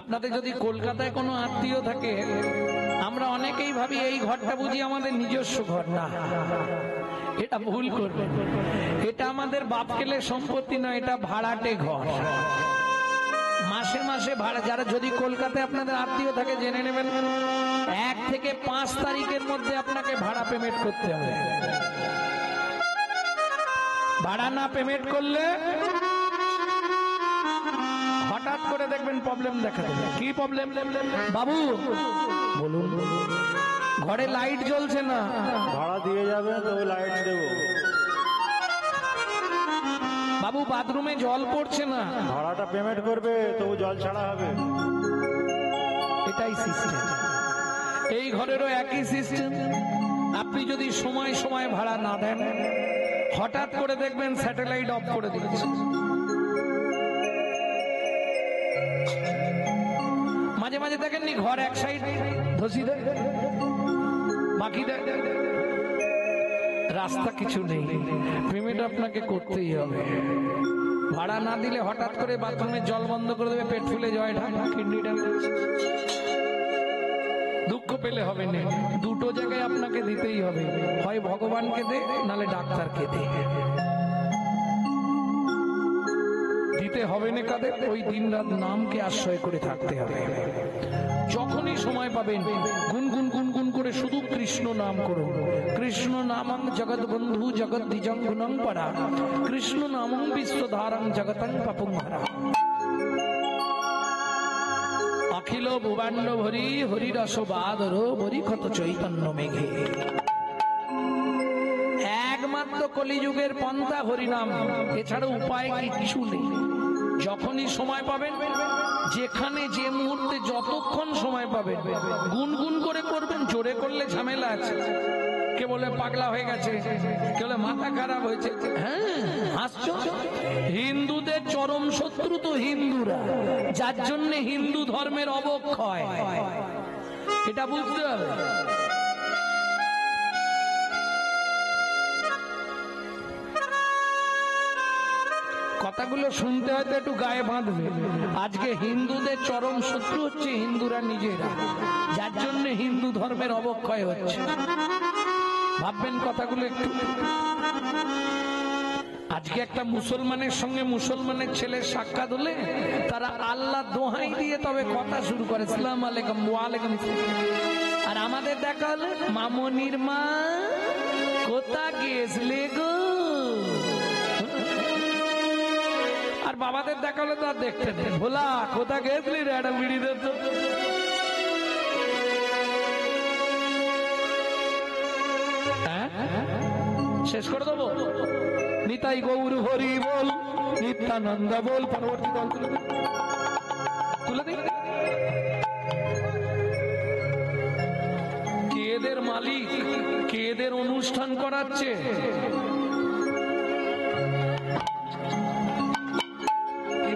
আপনাদের যদি কলকাতায় কোনো আত্মীয় থাকে, আমরা অনেকেই ভাবি এই ঘরটা বুঝি আমাদের নিজস্ব ঘর। না, এটা ভুল করবেন। এটা আমাদের বাপকেলের সম্পত্তি নয়, এটা ভাড়াটে ঘর। মাসে মাসে ভাড়া, যারা যদি কলকাতায় আপনাদের আত্মীয় থাকে জেনে নেবেন 1 থেকে 5 তারিখের মধ্যে আপনাকে ভাড়া পেমেন্ট করতে হবে। ভাড়া না পেমেন্ট করলে হঠাৎ করে দেখবেন প্রবলেম দেখা দেবে। কি প্রবলেম? বাবু বলুন, ঘরে লাইট জ্বলছে না, ভাড়া দিয়ে যাবে তো লাইট দেবো। বাবু বাথরুমে জল পড়ছে না, ভাড়াটা পেমেন্ট করবে তো জল ছাড়া হবে। এটাই সিস্টেম। এই ঘরেরও একই সিস্টেম। আপনি যদি সময় সময় ভাড়া না দেন, হঠাৎ করে দেখবেন স্যাটেলাইট অফ করে দিচ্ছে। মাঝে মাঝে দেখেননি ঘর এক সাইড ধসি দেয়, বাকি দেয়, রাস্তা কিছু নেই। পেমেন্ট আপনাকে করতেই হবে। ভাড়া না দিলে হঠাৎ করে বাথরুমের জল বন্ধ করে দেবে, পেট ফুলে জয় ঢাকা, কিডনি ড্যামেজ। দুঃখ পেলে হবে না, দুটো জায়গায় আপনাকে দিতেই হবে, হয় ভগবানকে দে নালে ডাক্তারকে দে। দিতে হবে না কাদের? ওই দিন রাত নামকে আশ্রয় করে থাকতে হবে। যখনই সময় পাবেন গুনগুন গুনগুন করে শুধু কৃষ্ণ নাম করুন। কৃষ্ণ নামং জগৎ বন্ধু জগৎ দ্বিজং গুণং পরা, কৃষ্ণ নামং বিশ্বধারং জগতং পাপং হরা। অখিল ভুবান্ড ভরি হরিরস বাদর বরি ক্ষত চৈতন্য মেঘে। একমাত্র কলিযুগের পন্থা হরিনাম, এছাড়া উপায় কিচ্ছু নেই। যখনই সময় পাবেন, যেখানে যে মুহূর্তে যতক্ষণ সময় পাবেন গুনগুন করে করবেন। জোরে করলে ঝামেলা আছে। কে বলে পাগলা হয়ে গেছে, কে বলে মাথা খারাপ হয়েছে। হ্যাঁ, হাসছো? হিন্দুদের চরম শত্রু তো হিন্দুরা, যার জন্য হিন্দু ধর্মের অবক্ষয়। এটা বুঝতে হবে। কথাগুলো শুনতে হয়তো একটু গায়ে বাঁধবে। আজকে হিন্দুদের চরম শত্রু হচ্ছে হিন্দুরা নিজেরা, যার জন্য হিন্দু ধর্মের অবক্ষয় হচ্ছে। ভাববেন কথাগুলো একটু। আজকে একটা মুসলমানের সঙ্গে মুসলমানের ছেলের সাক্ষাৎ হলে তারা আল্লাহ দোহাই দিয়ে তবে কথা শুরু করে, আসসালামু আলাইকুম, ওয়ালাইকুম আসসালাম। আর আমাদের দেখা হলে মামনির মা কোথা গেছলে গো, আর বাবাদের দেখা হলে তো আর দেখতে নেই। ভোলা কোথা গেছলি রে, একটা বিড়ি দে তো। শেষ করে দেবো। নিতাই গৌর হরি বল, নিত্যানন্দ বল। পরবর্তী দল তুলে দিই। কে এদের মালিক, কে এদের অনুষ্ঠান করাচ্ছে?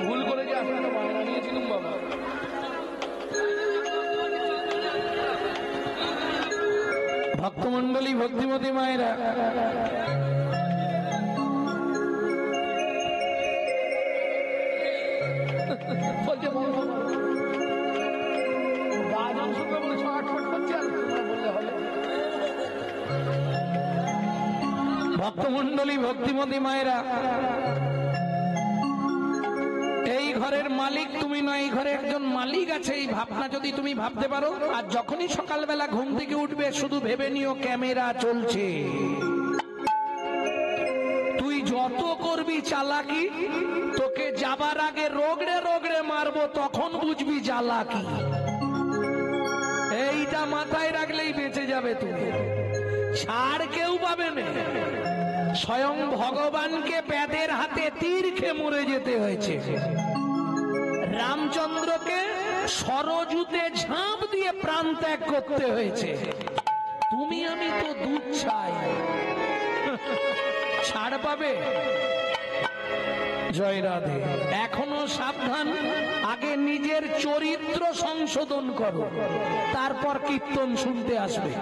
ভুল করে যে আপনারা বাংলা নিয়েছিলাম বাবা। ভক্তমন্ডলী, ভক্তিমতী মায়েরা, ভক্তমন্ডলী, ভক্তিমতী মায়েরা, এই ঘরের মালিক তুমি নয়, এই ঘরে একজন মালিক আছে। এই ভাবনা যদি তুমি ভাবতে পারো, আর যখনই সকালবেলা ঘুম থেকে উঠবে শুধু ভেবে নিও ক্যামেরা চলছে। তুই যত করবি চালাকি, তোকে যাবার আগে রোগড়ে রোগড়ে মারবো, তখন বুঝবি জ্বালাকি। এইটা মাথায় রাখলেই বেঁচে যাবে তুমি, ছাড় কেউ পাবে না। স্বয়ং ভগবানকে ব্যাধের হাতে তীর খেয়ে মরে যেতে হয়েছে। রামচন্দ্রকে সরজুতে ঝাঁপ দিয়ে প্রাণ ত্যাগ করতে হয়েছে। তুমি আমি তো দুধ চাই, ছাড় পাবে? জয় রাধে। এখনো সাবধান, আগে নিজের চরিত্র সংশোধন করো, তারপর কীর্তন শুনতে আসবে।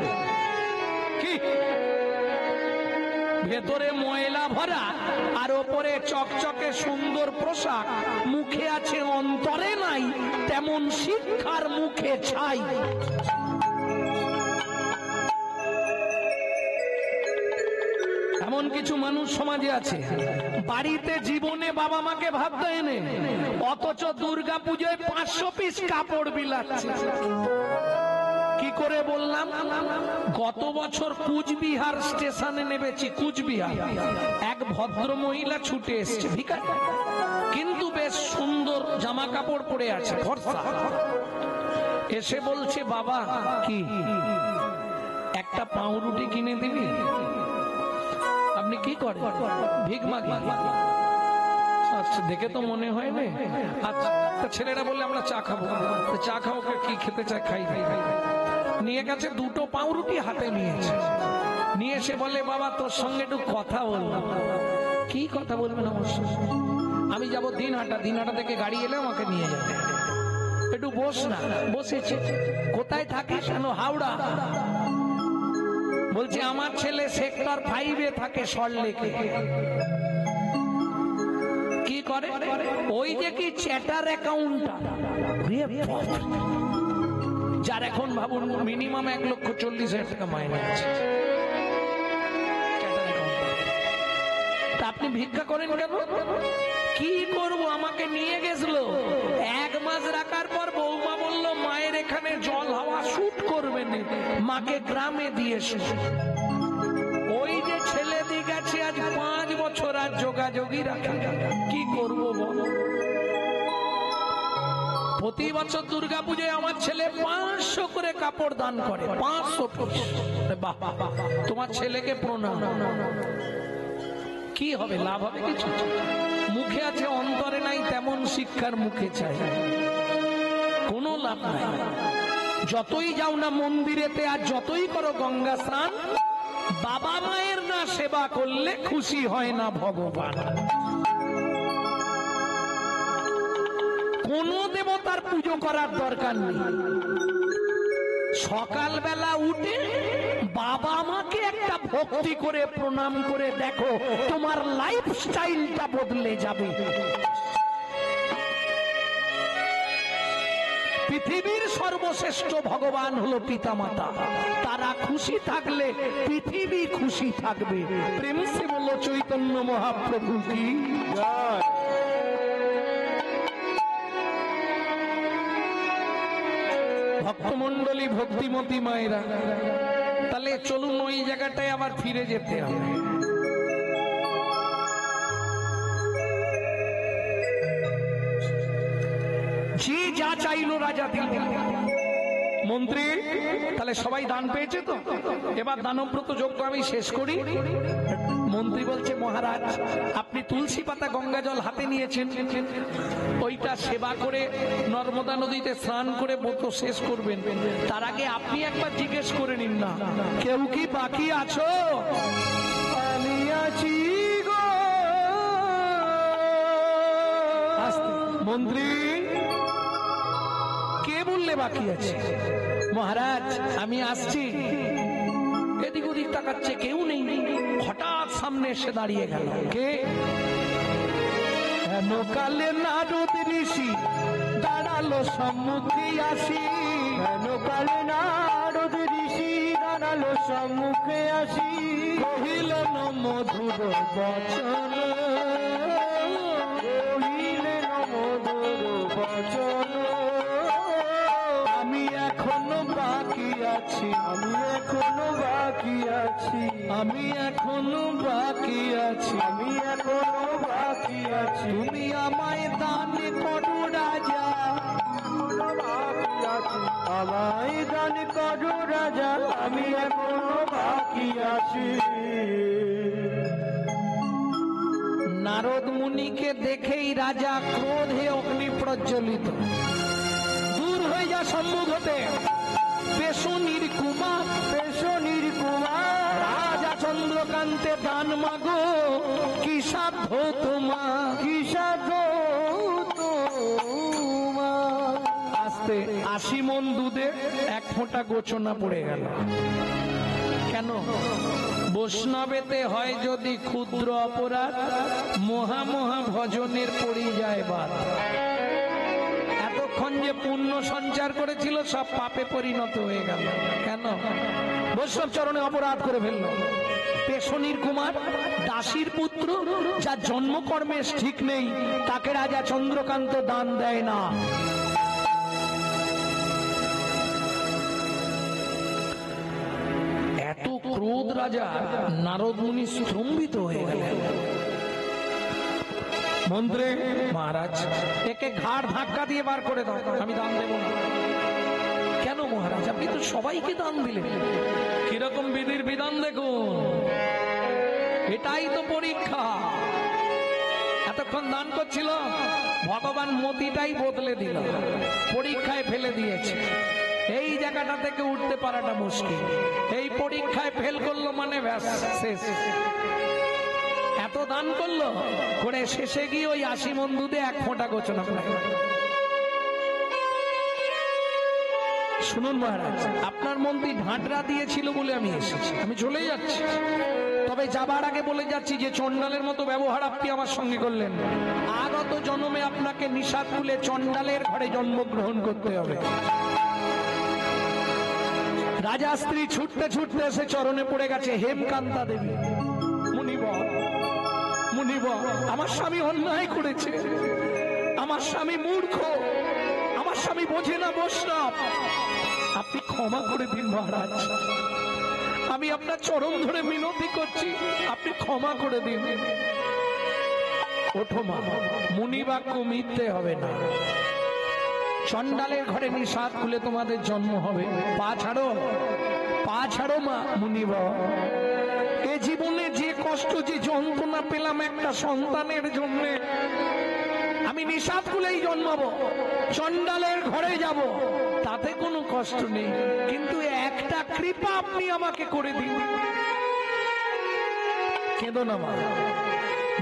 কি ভেতরে ময়লা ভরা আর ওপরে চকচকে সুন্দর পোশাক, মুখে আছে অন্তরে নাই, তেমন শিক্ষার মুখে ছাই। এমন কিছু মানুষ সমাজে আছে, বাড়িতে জীবনে বাবা মাকে ভাত দেয়নি, অথচ দুর্গা পুজোয় 500 পিস কাপড় বিলাচ্ছে। কি করে বললাম? গত বছর কুচবিহার স্টেশনে নেমেছি, কুচবিহার, এক ভদ্র মহিলা ছুটে এসছে ভিখারি, কিন্তু বেশ সুন্দর জামা কাপড় পরে আছে, ফর্সা। এসে বলছে, বাবা কি একটা পাউরুটি কিনে দিবি? আপনি কি করেন? ভিক মাগি। আচ্ছা, দেখে তো মনে হয় না। আচ্ছা, ছেলেরা বললে আমরা চা খাবো। চা খাবো, কি খেতে চায় খাই। নিয়ে গেছে, দুটো পাউরুটি হাতে নিয়েছে, নিয়ে এসে বলে, বাবা তোর সঙ্গে একটু কথা বললাম। কি কথা বলবেন? অবশ্যই, আমি যাবো দিনহাটা, দিনহাটা থেকে গাড়ি এলে আমাকে নিয়ে যাবে, একটু বস না। বসেছে। কোথায় থাকিস? হাওড়া। বলছে আমার ছেলে সেক্টর 5-এ থাকে, সল্টলেকে। কি করে? ওই যে কি চ্যাটার অ্যাকাউন্টটা, যার এখন ভাবুন মিনিমাম 1,40,000 টাকা মাইনে আছে। তা আপনি ভিক্ষা করেন কেন? কি করব? আমাকে নিয়ে গেছিল, 1 মাস রাখার পর বৌমা বলল, মায়ের এখানে জল হাওয়া শুট করবে না, মাকে গ্রামে দিয়ে এসো। ওই যে ছেলে দিয়ে গেছে আজ 5 বছর, আর যোগাযোগই রাখে। কি করব বলো? প্রতি বছর দুর্গা পুজোয় আমার ছেলে 500 করে কাপড় দান করে, 500 পিস। বাহ, তোমার ছেলেকে প্রণাম। কি হবে? লাভ হবে কিছু? মুখে আছে অন্তরে নাই, তেমন শিক্ষার মুখে চাই, কোনো লাভ নাই। যতই যাও না মন্দিরেতে আর যতই করো গঙ্গা স্নান, বাবা মায়ের না সেবা করলে খুশি হয় না ভগবান। কোন দেবতার পুজো করার দরকার নেই। সকালবেলা উঠে বাবা মাকে একটা ভক্তি করে প্রণাম করে দেখো, তোমার লাইফস্টাইলটা বদলে যাবে। পৃথিবীর সর্বশ্রেষ্ঠ ভগবান হলো পিতামাতা, তারা খুশি থাকলে পৃথিবী খুশি থাকবে। প্রেম সে বলো চৈতন্য মহাপ্রভু কি জয়। ভক্তমন্ডলী, ভক্তিমতী মায়েরা, তাহলে চলুন ওই জায়গাটায় আবার ফিরে যেতে হবে। যে যা চাইলো রাজা দিল। মন্ত্রী, তাহলে সবাই দান পেয়েছে তো, এবার দানব্রত যজ্ঞ আমি শেষ করি। মন্ত্রী বলছে, মহারাজ আপনি তুলসী পাতা গঙ্গা জল হাতে নিয়েছেন, ওইটা সেবা করে নর্মদা নদীতে স্নান করে ব্রত শেষ করবেন। তার আগে আপনি একবার জিজ্ঞেস করে নিন না, কেউ কি বাকি আছো? আমি আছি গো। মন্ত্রী, কে বললে বাকি আছে? মহারাজ আমি আসছি। এদিক ওদিক তাকাচ্ছে, কেউ নেই। হঠাৎ সামনে এসে দাঁড়িয়ে গেল। কে? কালে নারদ ঋষি দাঁড়ালো সম্মুখে আসি। কালে নারদ ঋষি দাঁড়ালো সম্মুখে আসি। কহিলেন মধুর বচন, কহিলেন মধুর বচন। আমি এখনো বাকি আছি, আমি এখনো বাকি আছি, আমি এখনো বাকি আছি, আমি এখনো বাকি আছি। তুমি আমায় দান করো রাজা, আমায় দান করো রাজা, আমি এখনো বাকি আছি। নারদ মুনিকে দেখেই রাজা ক্রোধে অগ্নি প্রজ্বলিত। দূর হয়ে যা সম্মুখ হতে। পেশনির কুমার, পেশনির কুমার। রাজা চন্দ্রকান্তে দান মাগো, কি সাধ্য তোমার, কি সাধ্য তোমার। আস্তে 80 মণ দুধে 1 ফোঁটা গোচনা পড়ে গেল। কেন? বৈষ্ণবেতে হয় যদি ক্ষুদ্র অপরাধ, মহা মহা ভজনের পড়ি যায় বাদ। এতক্ষণ যে পুণ্য সঞ্চার করেছিল সব পাপে পরিণত হয়ে গেল। কেন? বৈষ্ণব চরণে অপরাধ করে ফেলল। পেশনির কুমার, দাসীর পুত্র, যার জন্মকর্মের ঠিক নেই, তাকে রাজা চন্দ্রকান্ত দান দেয় না। এত ক্রোধ রাজা, নারদ মুনি স্তম্ভিত হয়ে গেলেন। মন্ত্রী, মহারাজ একে ঘাড় ধাক্কা দিয়ে বার করে দাও, আমি দান দেব না। কেন মহারাজ? আপনি তো সবাইকে দান দিলেন। কিরকম বিধির বিধান দেখুন, এটাই তো পরীক্ষা। এতক্ষণ দান করছিল, ভগবান মতিটাই বদলে দিল, পরীক্ষায় ফেলে দিয়েছে। এই জায়গাটা থেকে উঠতে পারাটা মুশকিল। এই পরীক্ষায় ফেল করলো মানে ব্যাস শেষ। এত দান করলো করে শেষে গিয়ে ওই 80 মণ দুধে 1 ফোঁটা গোচনা করে। শুনুন মহারাজ, আপনার মন্ত্রী ঢাঁটরা দিয়েছিল বলে আমি এসেছি, আমি চলে যাচ্ছি। তবে যাবার আগে বলে যাচ্ছি যে চণ্ডালের মতো ব্যবহার আপনি আমার সঙ্গে করলেন, আগত জন্মে আপনাকে নিষাদকুলে চণ্ডালের ঘরে জন্মগ্রহণ করতে হবে। রাজা স্ত্রী ছুটতে ছুটতে এসে চরণে পড়ে গেছে। হেমকান্তা দেবী, মুনিবর, মুনিবর, আমার স্বামী অন্যায় করেছে, আমার স্বামী মূর্খ, আমার স্বামী বোঝে না বৈষ্ণব, আপনি ক্ষমা করে দিন মহারাজ। আমি আপনার চরণ ধরে মিনতি করছি, আপনি ক্ষমা করে দিন। ওঠো মা, মুনিবাক্য মিথ্যে হবে না। চণ্ডালের ঘরে নিষাদ খুলে তোমাদের জন্ম হবে। পা ছাড়ো, পা ছাড়ো মা। মুনিবা, এ জীবনে যে কষ্ট, যে যন্ত্রণা পেলাম একটা সন্তানের জন্য, আমি নিষাদ খুলেই জন্মাবো, চণ্ডালের ঘরে যাব, তাতে কোনো কষ্ট নেই, কিন্তু একটা কৃপা আপনি আমাকে করে দিন। কেঁদো না মা,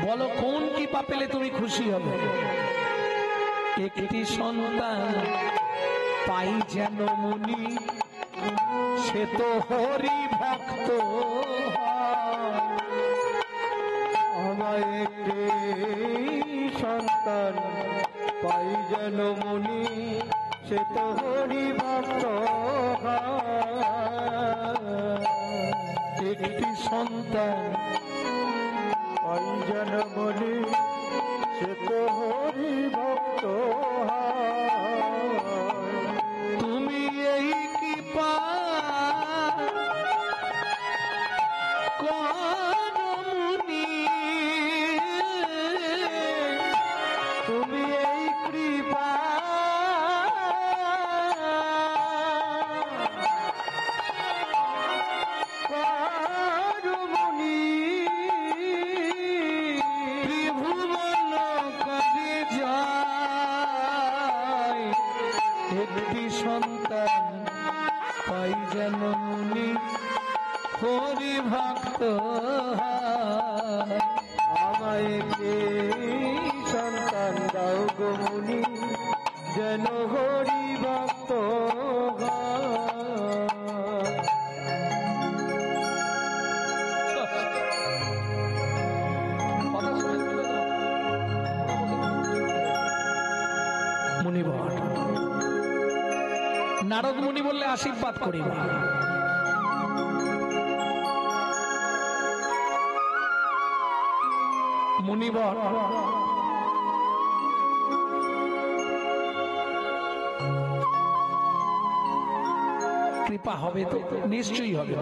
বলো কোন কৃপা পেলে তুমি খুশি হবে? একটি সন্তান পাই যেন মুনি, সে তো হরি ভক্ত। আমার একটি সন্তান পাই যেন মুনি, সে তো হরি ভক্ত। একটি সন্তান পাই যেন মুনি, সে তো হরি ভক্ত। তুমি এই কৃপা করো মুনি, তুমি এই কৃপা করো মুনি, ত্রিভুবন করে যায়। একটি সন্তান পাই যেন মুনি, হরি ভক্ত। আমায় একটি সন্তান দাও গো মুনি, যেন হরি ভক্ত। মুনিবর, নারদ মুনি বললে আশীর্বাদ করিব। মুনিবর, কৃপা হবে তো? নিশ্চয়ই হবে।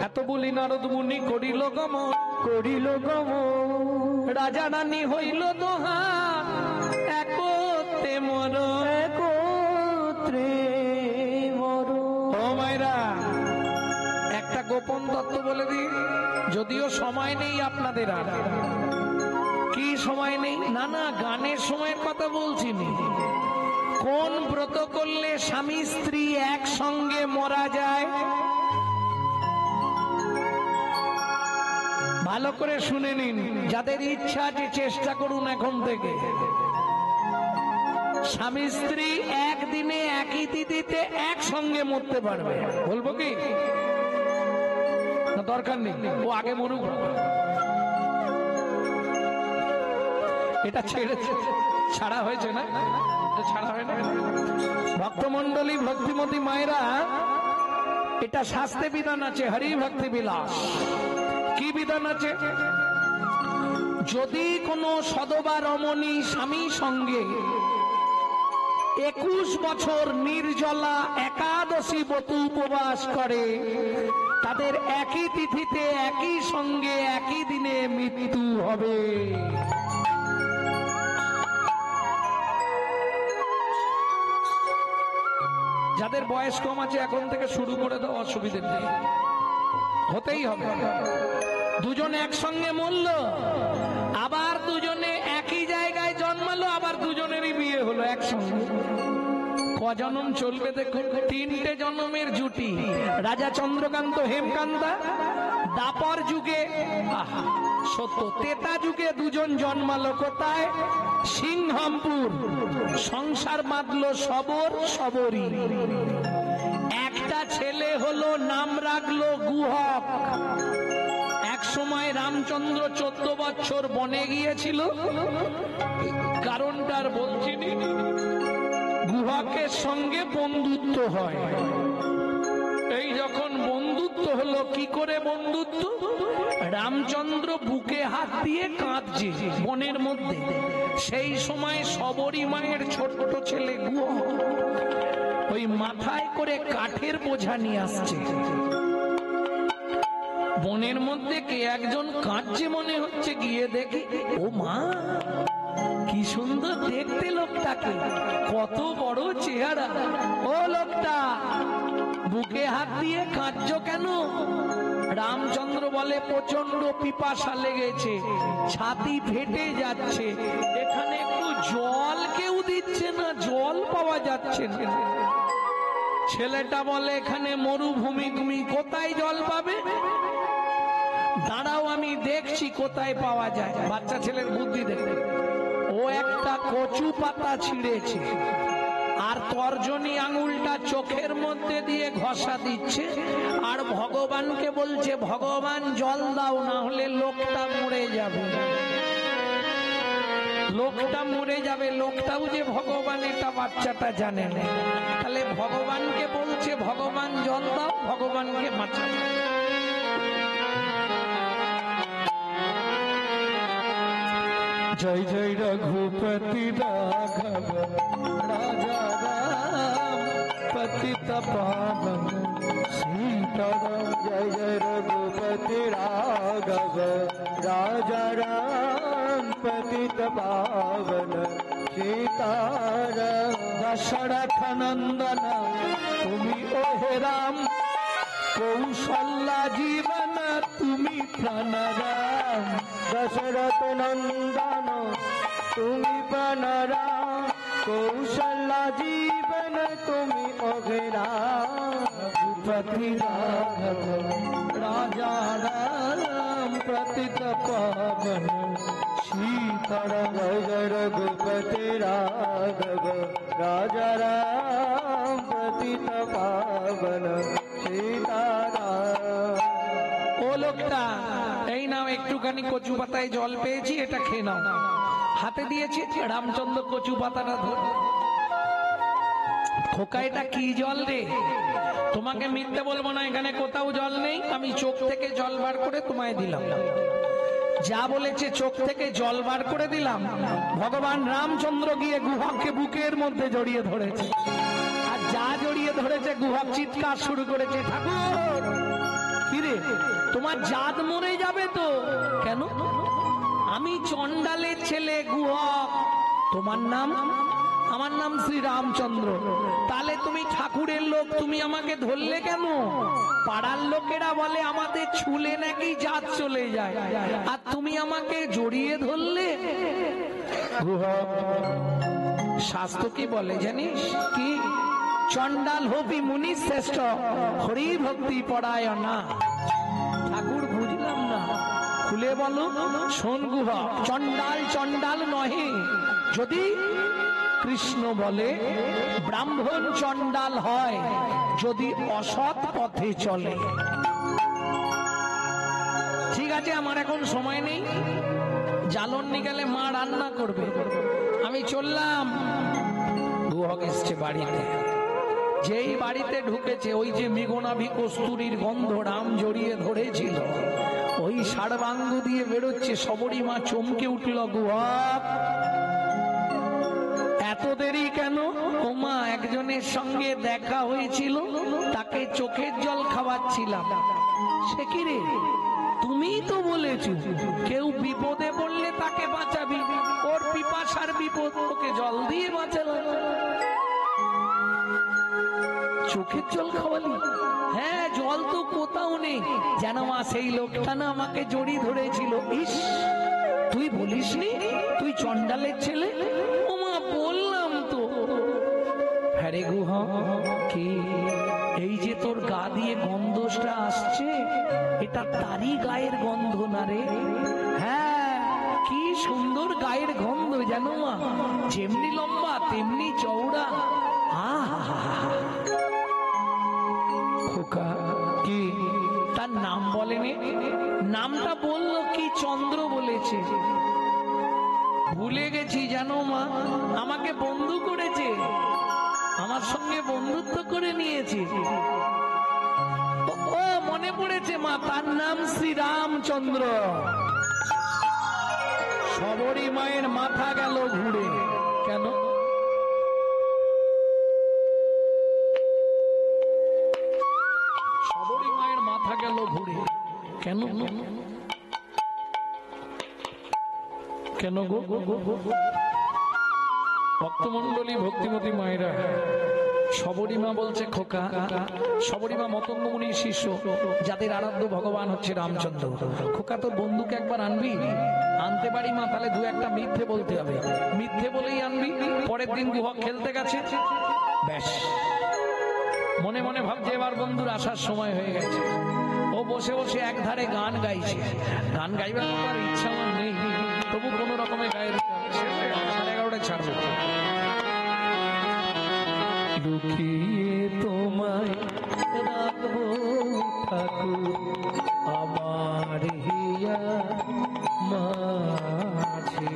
এত বলি নারদ মুনি করিল গমন, করিল গমন, রাজা রানী হইল দোহা, একতে মর, একত্রে মর। ও মায়েরা, একটা গোপন তত্ত্ব বলে দিই, যদিও সময় নেই আপনাদের। আর কি সময় নেই? না না, গানের সময়ের কথা বলছি না। কোন ব্রত করলে স্বামী স্ত্রী একসঙ্গে মারা যায়? ভালো করে শুনে নিন, যাদের ইচ্ছা আছে চেষ্টা করুন এখন থেকে। স্বামী স্ত্রী একদিনে একই তিথিতে একসঙ্গে মরতে পারবে। বলবো কি? দরকার নেই, ও আগে মরুক। এটা ছাড়া হয়েছে না, ছাড়া হয় না। ভক্তমন্ডলী, ভক্তিমতী মায়েরা, এটা শাস্ত্রে বিধান আছে, হরি ভক্তি বিলাস। কি বিধান আছে? যদি কোনো সদবা রমণী স্বামী সঙ্গে 21 বছর নির্জলা একাদশী ব্রত উপবাস করে, তাদের একই তিথিতে একই সঙ্গে একই দিনে মৃত্যু হবে। যাদের বয়স কম আছে এখন থেকে শুরু করে দাও, অসুবিধে নেই, হতেই হবে। দুজন একসঙ্গে মরল, আবার দুজনে একই জায়গায় জন্মালো, আবার দুজনেরই বিয়ে হলো একসঙ্গে। কজনম চলবে দেখুন? 3টে জন্মের জুটি। রাজা চন্দ্রকান্ত হেমকান্তা, দাপর যুগে, সত্য, তেতা যুগে দুজন জন্মালো কোথায়? সিংহামপুর। সংসার বাঁধলো সবর, সবরী। একটা ছেলে হলো, নাম রাখলো গুহক। এক সময় রামচন্দ্র 14 বছর বনে গিয়েছিল, কারণটার বলছি। গুহকের সঙ্গে বন্ধুত্ব হয়। এই যখন বন্ধুত্ব হলো, কি করে বন্ধুত্ব? রামচন্দ্র বুকে হাত দিয়ে কাঁদছে বনের মধ্যে। সেই সময় সবরী মায়ের ছোট ছেলে গুহক ওই মাথায় করে কাঠের বোঝা নিয়ে আসছে। বনের মধ্যে কে একজন কাঁদছে মনে হচ্ছে, গিয়ে দেখি ও মা, কি সুন্দর দেখতে লোকটাকে, কত বড় চেহারা। ও লোকটা, বুকে হাত দিয়ে কাঁদছো কেন? রামচন্দ্র বলে, প্রচন্ড পিপাসা লেগেছে, ছাতি ফেটে যাচ্ছে, এখানে একটু জল কেউ দিচ্ছে না, জল পাওয়া যাচ্ছে না। ছেলেটা বলে, এখানে মরুভূমি, তুমি কোথায় জল পাবে? দাঁড়াও, আমি দেখছি কোথায় পাওয়া যায়। বাচ্চা ছেলের বুদ্ধি দেখে ও একটা কচু পাতা ছিঁড়েছে, আর তর্জনী আঙুলটা চোখের মধ্যে দিয়ে ঘষা দিচ্ছে, আর ভগবানকে বলছে, ভগবান জল দাও, না হলে লোকটা মরে যাবে। লোকটা মরে যাবে। লোকটাও যে ভগবান এটা বাচ্চাটা জানে না। তাহলে ভগবানকে বলছে, ভগবান জল দাও, ভগবানকে বাঁচাও। জয় জয় রঘুপতি রাঘব রাজা রাম পতিত পাবন সীতারাম। জয় জয় রঘুপতি রাঘব রাজা রাম পতিত পাবন সীতারাম। দশরথ নন্দন তুমি ওহে রাম, কৌশল্যা জীবন তুমি প্রাণরাম। দশরথ নন্দন তুমি প্রাণরাম, কৌশল্যা জীবন তুমি অঘরাম। রঘুপতি রাঘব রাজা রাম পতিত পাবন সীতারাম। জয় জয় রঘুপতি রাঘব রাজা রাম পতিত পাবন সীতারাম। ও লোকটা, এই নাও একটুখানি কচু পাতায় জল পেয়েছি, এটা খেয়ে নাও। হাতে দিয়েছে, রামচন্দ্র কচু পাতাটা ধরে, খোকা এটা কি জল রে? তোমাকে মিথ্যে বলবো না, এখানে কোথাও জল নেই, আমি চোখ থেকে জল বার করে তোমায় দিলাম। যা বলেছে চোখ থেকে জল বার করে দিলাম। ভগবান রামচন্দ্র গিয়ে গুহককে বুকের মধ্যে জড়িয়ে ধরেছে, আর যা জড়িয়ে ধরেছে গুহক চিৎকার শুরু করেছে, ঠাকুর কিরে তোমার জাত মরে যাবে তো? কেন? আমি চন্ডালের ছেলে গুহক, তোমার নাম? আমার নাম শ্রী রামচন্দ্র। তাহলে তুমি ঠাকুরের লোক, তুমি আমাকে ধরলে কেন? পাড়ার লোকেরা বলে আমাদের ছুলে নাকি জাত চলে যায়, আর তুমি আমাকে জড়িয়ে ধরলে। গুহক, শাস্ত্র কি বলে জানিস? কি? চন্ডাল হবি মুনি শ্রেষ্ঠ, হরি ভক্তি পরায়ণা। ঠাকুর বুঝলাম না, খুলে বলো। শোন গুহক, চন্ডাল চন্ডাল নহে। যদি কৃষ্ণ বলে ব্রাহ্মণ চন্ডাল হয় যদি অসৎ পথে চলে। আমার এখন সময় নেই, জ্বালন নিয়ে গেলে মা রান্না করবে, আমি চললাম। গুহক এসছে বাড়িতে, যেই বাড়িতে ঢুকেছে ওই যে মৃগনাভি কস্তুরীর গন্ধ রাম জড়িয়ে ধরেছিল, ওই ষাড়বাঙ্গ দিয়ে বেরোচ্ছে। সবরী মা চমকে উঠল, গুহক এত দেরি কেন? ও মা, একজনের সঙ্গে দেখা হয়েছিল, তাকে চোখের জল খাওয়াচ্ছিলাম। সে কি রে, তুমিই তো বলেছো কেউ বিপদে পড়লে তাকে বাঁচাবি, ওর পিপাসার বিপদ, ওকে জল দিয়ে বাঁচালাম। চোখের জল খাওয়ালি? হ্যাঁ, জল তো কোথাও নেই, যেন মা সেই লোকটা না আমাকে জড়িয়ে ধরেছিল। ইস, তুই বলিসনি তুই চন্ডালের ছেলে? ও মা, বললাম তো। হ্যাঁ রে গুহ, কি এই যে তোর গা দিয়ে গন্ধটা আসছে, এটা তারই গায়ের গন্ধ না রে? হ্যাঁ, কি সুন্দর গায়ের গন্ধ জানো মা, যেমনি লম্বা তেমনি চওড়া। খোকা, কি তার নাম বলেনি? নামটা বললো কি? চন্দ্র বলেছে। ভুলে গেছি জানো মা, আমাকে বন্ধু করেছে, আমার সঙ্গে বন্ধুত্ব করে নিয়েছে। ও মনে পড়েছে মা, তার নাম শ্রীরামচন্দ্র। সবরী মায়ের মাথা গেল ঘুরে। কেন? সবরী মায়ের মাথা গেল ঘুরে কেন? কেন গো? ভক্তমন্ডলী, ভক্তিমতী মায়েরা, সবরী মা বলছে, খোকা, সবরী মা মতঙ্গ মুনির শিষ্য, যাদের আরাধ্য ভগবান হচ্ছে রামচন্দ্র। খোকা, তোর বন্ধুকে একবার আনবি? আনতে পারি মা, তাহলে দু একটা মিথ্যে বলতে হবে, মিথ্যে বলেই আনবি। পরের দিন গুহক খেলতে গেছে, ব্যাস মনে মনে ভাবছে এবার বন্ধুর আসার সময় হয়ে গেছে। ও বসে বসে এক ধারে গান গাইছে, গান গাইবার আমার ইচ্ছা আমার নেই, তবু কোনো রকমে গায়ে 11:30 ছাড়বো। লুকিয়ে তোমায় রাখবো ঠাকুর আমার হিয়া মাঝে,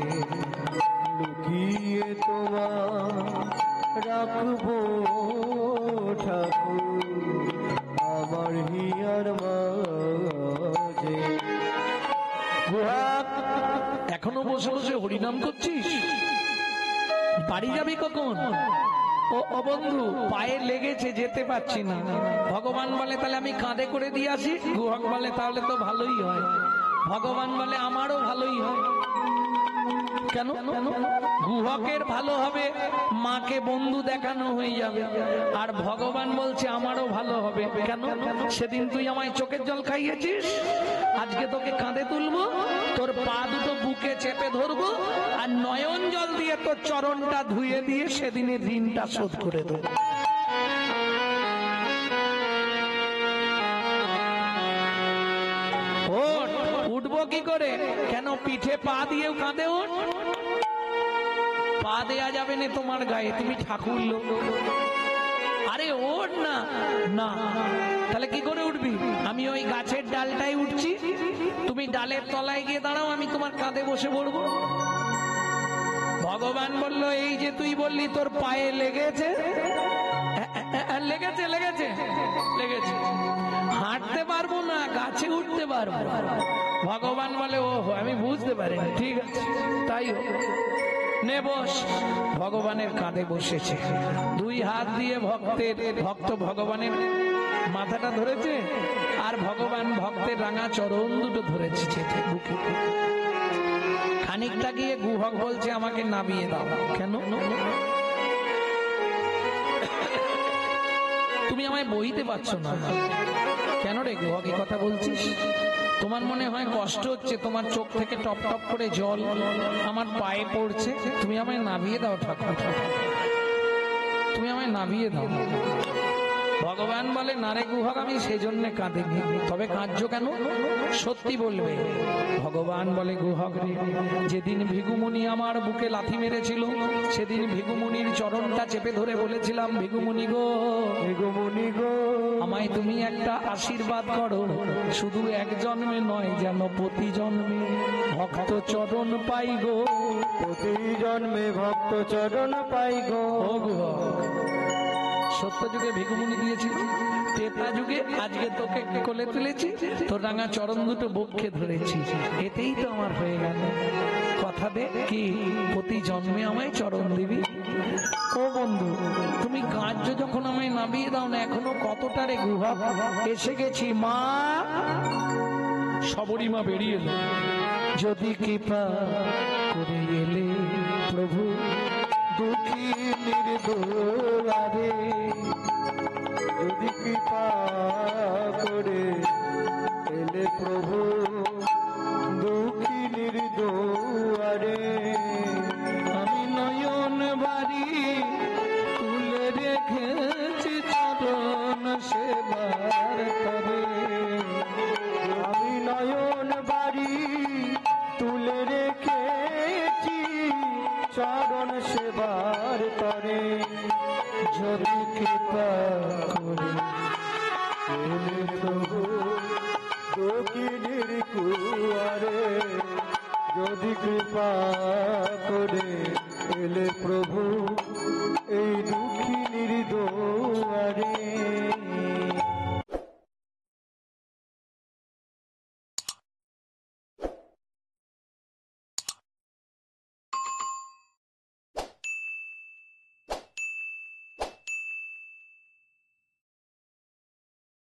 লুকিয়ে তোমায় রাখবো ঠাকুর আমার হিয়ার মাঝে। গুহাক, এখনো বসে বসে হরিনাম করছিস? বাড়ি যাবি কখন? ও বন্ধু, পায়ে লেগেছে, যেতে পারছি না। ভগবান বলে তাহলে আমি কাঁধে করে দিয়ে আসি। গুহক বলে তাহলে তো ভালোই হয়। ভগবান বলে আমারও ভালোই হয়। কেন? গুহকের ভালো হবে, মাকে বন্ধু দেখানো হয়ে যাবে, আর ভগবান বলছে আমারও ভালো হবে। কেন? সেদিন তুই আমায় চোখের জল খাইয়েছিস, আজকে তোকে কাঁধে তুলবো, তোর পা দুটো বুকে চেপে ধরবো, আর নয়ন জল দিয়ে তোর চরণটা ধুয়ে দিয়ে সেদিনের ঋণটা শোধ করে দেবো। উঠবো কি করে? কেন? পিঠে পা দিয়েও কাঁধে ওঠ। পা দেয়া যাবে না তোমার গায়ে, তুমি ঠাকুর লোক। আরে ওঠ না। না, তাহলে কি করে উঠবি? আমি ওই গাছের ডালটাই উঠছি, তুমি ডালের তলায় গিয়ে দাঁড়াও, আমি তোমার কাঁধে বসে পড়বো। ভগবান বলল, এই যে তুই বললি তোর পায়ে লেগেছে, লেগেছে লেগেছে লেগেছে, হাঁটতে পারবো না, গাছে উঠতে পারবো। ভগবান বলে, ও আমি বুঝতে পারি, ঠিক আছে তাই নে বস। ভগবানের কাঁধে বসেছে, দুই হাত দিয়ে ভক্ত ভগবানের মাথাটা ধরেছে, আর ভগবান ভক্তের রাঙা চরণ দুটো ধরেছে বুকে। খানিকটা গিয়ে গুহক বলছে আমাকে নামিয়ে দাও। কেন? তুমি আমায় বইতে পারছো না। কেন রে গুহক এই কথা বলছিস? তোমার মনে হয় কষ্ট হচ্ছে, তোমার চোখ থেকে টপ টপ করে জল আমার পায়ে পড়ছে, তুমি আমায় নামিয়ে দাও ঠাকুর, তুমি আমায় নামিয়ে দাও। ভগবান বলে নারে গুহর আমি সেজন্য কাঁদিনি, তবে কাঁদছো কেন সত্যি বলবে। ভগবান বলে গুহক রে, যেদিন ভিগুমুনি আমার বুকে লাথি মেরেছিল সেদিন ভিগুমুনির চরণটা চেপে ধরে বলেছিলাম, ভিগুমুনি গো, ভিগুমুনি গো, আমায় তুমি একটা আশীর্বাদ করো, শুধু এক জন্মে নয় যেন প্রতি জন্মে ভক্ত চরণ পাই গো, প্রতি জন্মে ভক্ত চরণ পাই গো। ও গুহক, সত্য যুগে ভিগুমুনি দিয়েছিল, ত্রেতা যুগে আজকে তোকে কোলে তুলেছি, তোর রাঙা চরণ দুটো বক্ষে ধরেছি, এতেই তো আমার হয়ে গেল। কথা দে কি প্রতি জন্মে আমায় চরণ দিবি। ও বন্ধু, তুমি কার্য যখন আমায় নামিয়ে দাও না, এখনো কতটা রে গুহক, এসে গেছি মা। সবরী মা বেরিয়ে এলো, যদি কৃপা করে এলে প্রভু দুঃখী নির্দোলারে, যদি কৃপা করে এলে প্রভু দুঃখী নির্দোয়ারে, আমি নয়ন বাড়ি তুলে রেখেছি চরণ সেবার তবে, আমি নয়ন বাড়ি তুলে রেখেছি চরণ সেবার তরে, যদি কৃপা করে এলে প্রভু দক্ষিণের কুয়ারে, যদি কৃপা করে এলে প্রভু এই দুঃখী নির্দোয়ারে।